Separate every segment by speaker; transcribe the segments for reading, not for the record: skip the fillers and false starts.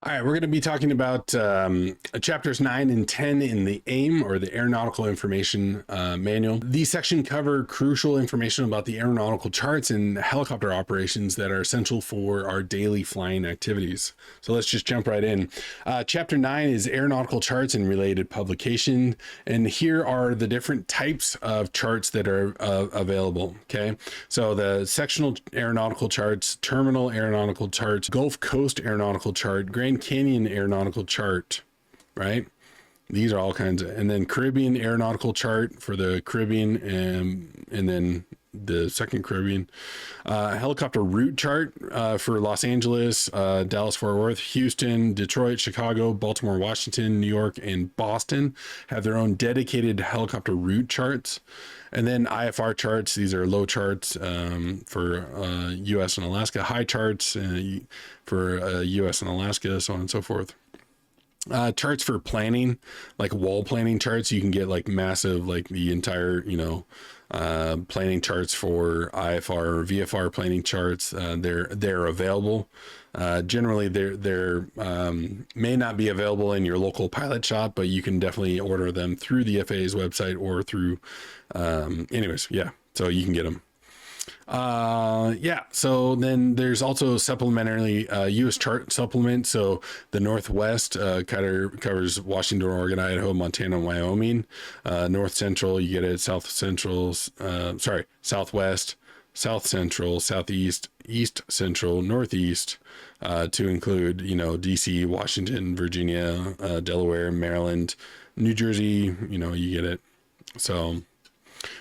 Speaker 1: All right, we're going to be talking about chapters 9 and 10 in the AIM, or the Aeronautical Information Manual. These sections cover crucial information about the aeronautical charts and helicopter operations that are essential for our daily flying activities. So let's just jump right in. Chapter 9 is Aeronautical Charts and Related Publication. And here are the different types of charts that are available. Okay, so the Sectional Aeronautical Charts, Terminal Aeronautical Charts, Gulf Coast Aeronautical Chart, Grand Canyon Aeronautical Chart, right? These are all kinds of, and then Caribbean Aeronautical Chart for the Caribbean, and then the second Caribbean, helicopter route chart for Los Angeles, Dallas, Fort Worth, Houston, Detroit, Chicago, Baltimore, Washington, New York, and Boston have their own dedicated helicopter route charts. And then IFR charts, these are low charts for US and Alaska, high charts for US and Alaska, so on and so forth. Charts for planning, like wall planning charts. You can get like massive, like the entire, planning charts for IFR or VFR planning charts. They're available. Generally, they're may not be available in your local pilot shop, but you can definitely order them through the FAA's website or through, anyways, yeah. So you can get them. So then there's also supplementary US chart supplement. So the Northwest covers Washington, Oregon, Idaho, Montana, and Wyoming. North Central, you get it. South Central, Southwest, South Central, Southeast, East Central, Northeast, to include, DC, Washington, Virginia, Delaware, Maryland, New Jersey, you get it. So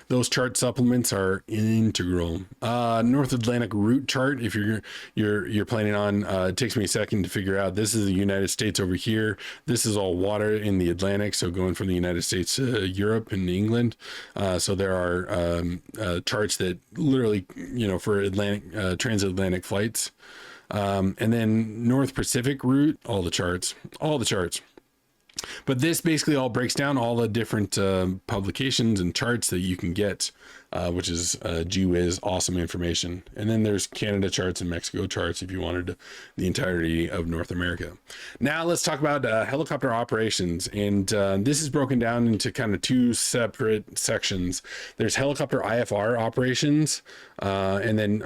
Speaker 1: those chart supplements are integral. North Atlantic route chart, if you're planning on, it takes me a second to figure out. This is the United States over here. This is all water in the Atlantic, so going from the United States to Europe and England. So there are charts that literally, for Atlantic transatlantic flights. And then North Pacific route, all the charts. But this basically all breaks down all the different publications and charts that you can get, which is gee whiz, awesome information. And then there's Canada charts and Mexico charts if you wanted the entirety of North America. Now let's talk about helicopter operations. And this is broken down into kind of two separate sections. There's helicopter IFR operations, and then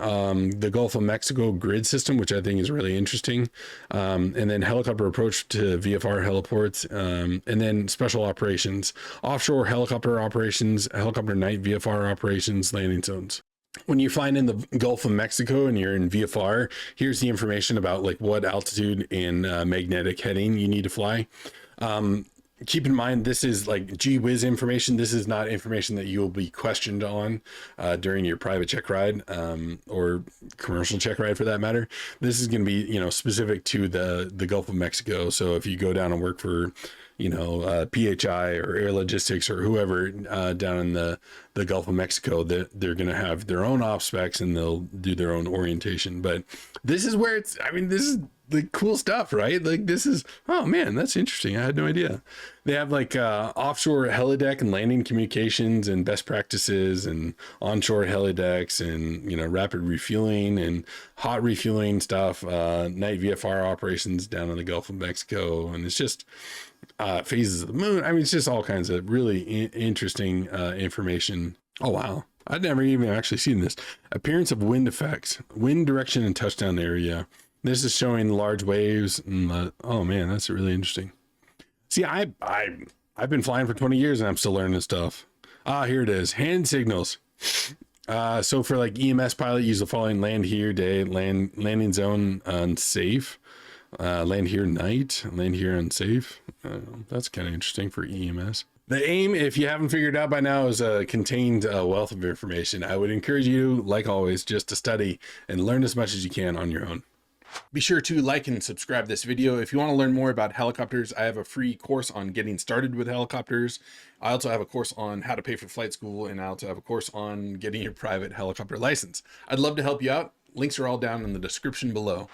Speaker 1: the Gulf of Mexico grid system, which I think is really interesting. And then helicopter approach to VFR heliports. And then special operations, offshore helicopter operations, helicopter night VFR operations, landing zones. When you're flying in the Gulf of Mexico and you're in VFR, here's the information about like what altitude and magnetic heading you need to fly. Keep in mind, this is like gee whiz information. This is not information that you will be questioned on during your private check ride or commercial check ride for that matter. This is going to be, specific to the Gulf of Mexico. So if you go down and work for, PHI or Air Logistics or whoever down in the Gulf of Mexico, they're going to have their own op specs and they'll do their own orientation. But this is where this is the cool stuff, right? Like this is, oh man, that's interesting. I had no idea. They have like offshore helideck and landing communications and best practices, and onshore helidecks and, rapid refueling and hot refueling stuff, night VFR operations down in the Gulf of Mexico. And it's just phases of the moon. It's just all kinds of really interesting information. Oh, wow. I'd never even actually seen this. Appearance of wind effects, wind direction and touchdown area. This is showing large waves. And, oh man, that's really interesting. See, I've been flying for 20 years and I'm still learning this stuff. Here it is. Hand signals. So for like EMS pilot, use the following: land here day, landing zone unsafe, land here night, land here unsafe. That's kind of interesting for EMS. The AIM, if you haven't figured out by now, is a contained wealth of information. I would encourage you, like always, just to study and learn as much as you can on your own. Be sure to like and subscribe this video. If you want to learn more about helicopters, I have a free course on getting started with helicopters. I also have a course on how to pay for flight school, and I also have a course on getting your private helicopter license. I'd love to help you out. Links are all down in the description below.